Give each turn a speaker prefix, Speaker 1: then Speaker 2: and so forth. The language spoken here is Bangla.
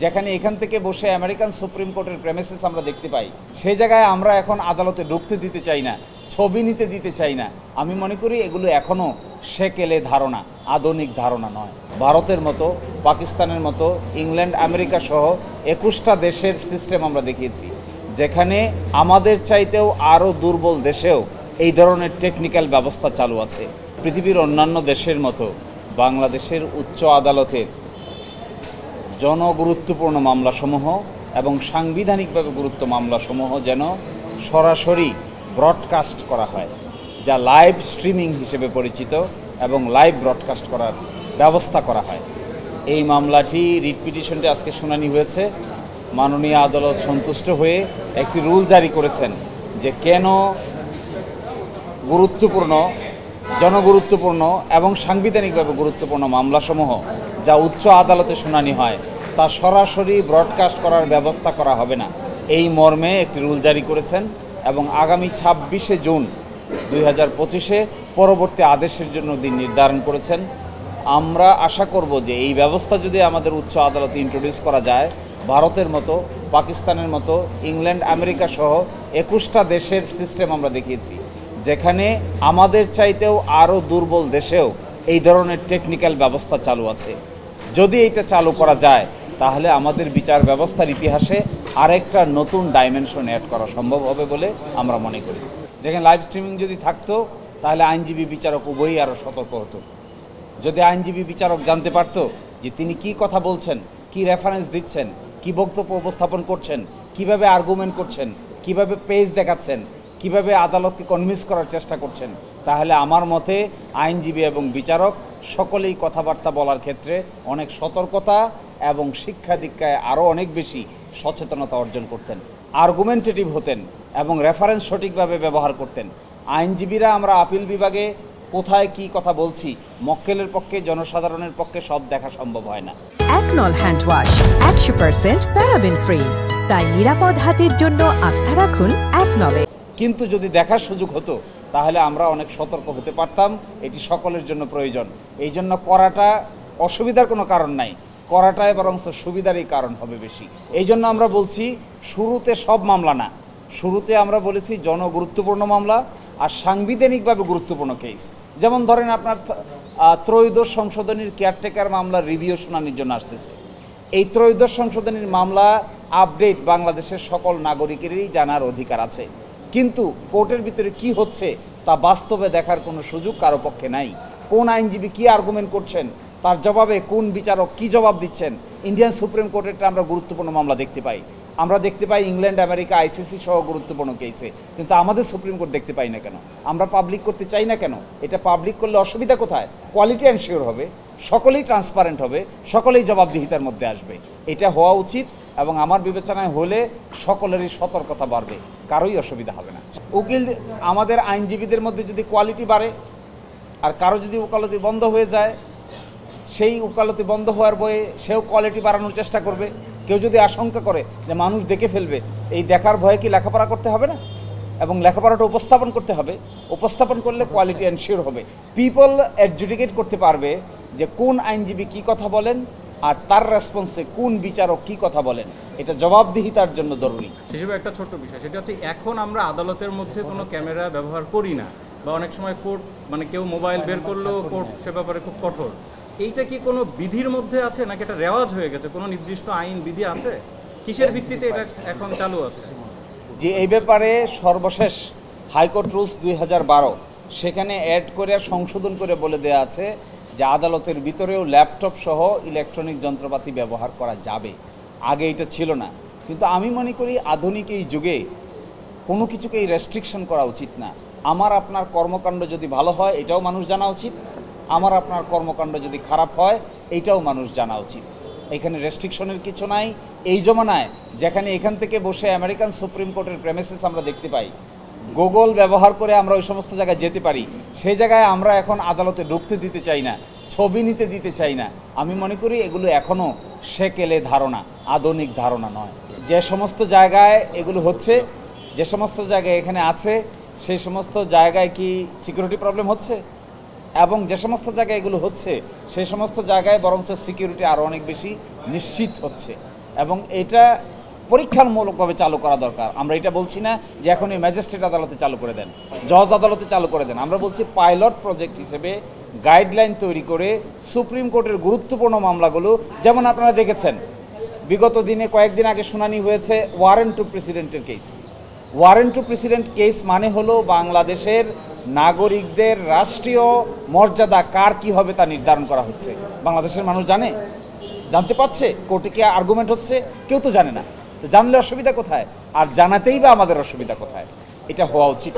Speaker 1: যেখানে এখান থেকে বসে আমেরিকান সুপ্রিম কোর্টের প্রেমিসেস আমরা দেখতে পাই, সেই জায়গায় আমরা এখন আদালতে ঢুকতে দিতে চাই না, ছবি নিতে দিতে চাই না। আমি মনে করি এগুলো এখনও সেকেলে ধারণা, আধুনিক ধারণা নয়। ভারতের মতো, পাকিস্তানের মতো, ইংল্যান্ড, আমেরিকা সহ 21টা দেশের সিস্টেম আমরা দেখিয়েছি, যেখানে আমাদের চাইতেও আরও দুর্বল দেশেও এই ধরনের টেকনিক্যাল ব্যবস্থা চালু আছে। পৃথিবীর অন্যান্য দেশের মতো বাংলাদেশের উচ্চ আদালতের জনগুরুত্বপূর্ণ মামলাসমূহ এবং সাংবিধানিকভাবে গুরুত্ব মামলাসমূহ যেন সরাসরি ব্রডকাস্ট করা হয়, যা লাইভ স্ট্রিমিং হিসেবে পরিচিত, এবং লাইভ ব্রডকাস্ট করার ব্যবস্থা করা হয়। এই মামলাটি রিট পিটিশনটি আজকে শুনানি হয়েছে। মাননীয় আদালত সন্তুষ্ট হয়ে একটি রুল জারি করেছেন যে কেন জনগুরুত্বপূর্ণ এবং সাংবিধানিকভাবে গুরুত্বপূর্ণ মামলাসমূহ যা উচ্চ আদালতে শুনানি হয় তা সরাসরি ব্রডকাস্ট করার ব্যবস্থা করা হবে না, এই মর্মে একটি রুল জারি করেছেন। এবং আগামী 26শে জুন 2025-এ পরবর্তী আদেশের জন্য দিন নির্ধারণ করেছেন। আমরা আশা করব যে এই ব্যবস্থা যদি আমাদের উচ্চ আদালতে ইন্ট্রোডিউস করা যায়, ভারতের মতো, পাকিস্তানের মতো, ইংল্যান্ড, আমেরিকা সহ 21টা দেশের সিস্টেম আমরা দেখিয়েছি, যেখানে আমাদের চাইতেও আরও দুর্বল দেশেও এই ধরনের টেকনিক্যাল ব্যবস্থা চালু আছে। যদি এইটা চালু করা যায় তাহলে আমাদের বিচার ব্যবস্থার ইতিহাসে আরেকটা নতুন ডাইমেনশন অ্যাড করা সম্ভব হবে বলে আমরা মনে করি। দেখেন, লাইভ স্ট্রিমিং যদি থাকতো তাহলে আইনজীবী বিচারক উভয়ই আরও সতর্ক হতো। যদি আইনজীবী বিচারক জানতে পারতো যে তিনি কি কথা বলছেন, কি রেফারেন্স দিচ্ছেন, কি বক্তব্য উপস্থাপন করছেন, কিভাবে আর্গুমেন্ট করছেন, কিভাবে পেজ দেখাচ্ছেন, কিভাবে আদালতকে কনভিন্স করার চেষ্টা করছেন, তাহলে আমার মতে আইনজীবী এবং বিচারক সকলেই কথাবার্তা বলার ক্ষেত্রে অনেক সতর্কতা এবং শিক্ষা দীক্ষায় আরও অনেক বেশি সচেতনতা অর্জন করতেন, আর্গুমেন্টেটিভ হতেন এবং রেফারেন্স সঠিকভাবে ব্যবহার করতেন। আইনজীবীরা আমরা আপিল বিভাগে কোথায় কি কথা বলছি, মক্কেলের পক্ষে, জনসাধারণের পক্ষে সব দেখা সম্ভব হয় না।
Speaker 2: একনল হ্যান্ড ওয়াশ 100% প্যারাবেন ফ্রি, তাই নিরাপদ হাতের জন্য আস্থা রাখুন একনলে।
Speaker 1: কিন্তু যদি দেখার সুযোগ হতো তাহলে আমরা অনেক সতর্ক হতে পারতাম। এটি সকলের জন্য প্রয়োজন। এই জন্য করাটা অসুবিধার কোনো কারণ নাই, করাটাই বরং সুবিধারই কারণ হবে বেশি। এই জন্য আমরা বলছি শুরুতে সব মামলা না, শুরুতে আমরা বলেছি জনগুরুত্বপূর্ণ মামলা আর সাংবিধানিকভাবে গুরুত্বপূর্ণ কেস। যেমন ধরেন আপনার ত্রয়োদশ সংশোধনীর কেয়ারটেকার মামলার রিভিউ শুনানির জন্য আসতেছে। এই ত্রয়োদশ সংশোধনীর মামলা আপডেট বাংলাদেশের সকল নাগরিকেরই জানার অধিকার আছে, কিন্তু কোর্টের ভিতরে কি হচ্ছে তা বাস্তবে দেখার কোনো সুযোগ কারো পক্ষে নাই। কোন আইনজীবী কি আর্গুমেন্ট করছেন, তার জবাবে কোন বিচারক কি জবাব দিচ্ছেন। ইন্ডিয়ান সুপ্রিম কোর্টেরটা আমরা গুরুত্বপূর্ণ মামলা দেখতে পাই, আমরা দেখতে পাই ইংল্যান্ড, আমেরিকা, আইসিসি সহ গুরুত্বপূর্ণ কেসে, কিন্তু আমাদের সুপ্রিম কোর্ট দেখতে পাই না কেন? আমরা পাবলিক করতে চাই না কেন? এটা পাবলিক করলে অসুবিধা কোথায়? কোয়ালিটি এনশিওর হবে, সকলেই ট্রান্সপারেন্ট হবে, সকলেই জবাবদিহিতার মধ্যে আসবে। এটা হওয়া উচিত এবং আমার বিবেচনায় হলে সকলেরই সতর্কতা বাড়বে, কারোই অসুবিধা হবে না। উকিল, আমাদের আইনজীবীদের মধ্যে যদি কোয়ালিটি বাড়ে আর কারো যদি ওকালতি বন্ধ হয়ে যায়, সেই ওকালতি বন্ধ হওয়ার বয়ে সেও কোয়ালিটি বাড়ানোর চেষ্টা করবে। কেউ যদি আশঙ্কা করে যে মানুষ দেখে ফেলবে, এই দেখার ভয়ে কি লেখাপড়া করতে হবে না? এবং লেখাপড়াটা উপস্থাপন করতে হবে, উপস্থাপন করলে কোয়ালিটি এনশিওর হবে। পিপল অ্যাডজুডিকেট করতে পারবে যে কোন আইনজীবী কি কথা বলেন আর তার রেসপন্সে কোন বিচারক কি কথা বলেন। এটা জবাবদিহিতার জন্য জরুরি।
Speaker 3: হিসেবে একটা ছোট্ট বিষয়, সেটা হচ্ছে এখন আমরা আদালতের মধ্যে কোনো ক্যামেরা ব্যবহার করি না, বা অনেক সময় কোর্ট কেউ মোবাইল বের করলেও কোর্ট সে ব্যাপারে খুব কঠোর। এইটা কি কোনো বিধির মধ্যে আছে নাকি এটা রেওয়াজ হয়ে গেছে? কোনো নির্দিষ্ট আইন বিধি আছে? কিসের ভিত্তিতে এটা এখন চালু আছে?
Speaker 1: যে এই ব্যাপারে সর্বশেষ হাইকোর্ট রুলস 2012 সেখানে অ্যাড করে সংশোধন করে বলে দেওয়া আছে যে আদালতের ভিতরেও ল্যাপটপ সহ ইলেকট্রনিক যন্ত্রপাতি ব্যবহার করা যাবে। আগে এটা ছিল না। কিন্তু আমি মনে করি আধুনিক এই যুগে কোনো কিছুকেই রেস্ট্রিকশন করা উচিত না। আমার আপনার কর্মকাণ্ড যদি ভালো হয় এটাও মানুষ জানা উচিত, আমার আপনার কর্মকাণ্ড যদি খারাপ হয় এইটাও মানুষ জানা উচিত। এখানে রেস্ট্রিকশনের কিছু নাই। এই জমানায় যেখানে এখান থেকে বসে আমেরিকান সুপ্রিম কোর্টের প্রেমিসেস আমরা দেখতে পাই, গুগল ব্যবহার করে আমরা ওই সমস্ত জায়গায় যেতে পারি, সেই জায়গায় আমরা এখন আদালতে ঢুকতে দিতে চাই না, ছবি নিতে দিতে চাই না। আমি মনে করি এগুলো এখনও সেকেলে ধারণা, আধুনিক ধারণা নয়। যে সমস্ত জায়গায় এগুলো হচ্ছে, যে সমস্ত জায়গায় এখানে আছে, সেই সমস্ত জায়গায় কি সিকিউরিটি প্রবলেম হচ্ছে? এবং যে সমস্ত জায়গায় এগুলো হচ্ছে সেই সমস্ত জায়গায় বরঞ্চ সিকিউরিটি আরও অনেক বেশি নিশ্চিত হচ্ছে। এবং এটা পরীক্ষামূলকভাবে চালু করা দরকার। আমরা এটা বলছি না যে এখন এই ম্যাজিস্ট্রেট আদালতে চালু করে দেন, জজ আদালতে চালু করে দেন। আমরা বলছি পাইলট প্রজেক্ট হিসেবে গাইডলাইন তৈরি করে সুপ্রিম কোর্টের গুরুত্বপূর্ণ মামলাগুলো, যেমন আপনারা দেখেছেন বিগত দিনে কয়েকদিন আগে শুনানি হয়েছে ওয়ারেন্ট টু প্রেসিডেন্টের case. Warrant to president case মানে হলো বাংলাদেশের নাগরিকদের রাষ্ট্রীয় মর্যাদা কার কি হবে তা নির্ধারণ করা হচ্ছে। বাংলাদেশের মানুষ জানতে পারছে কোর্টে কি আর্গুমেন্ট হচ্ছে? কেউ তো জানে না। তো জানলে অসুবিধা কোথায়? আর জানাতেই বা আমাদের অসুবিধা কোথায়? এটা হওয়া উচিত।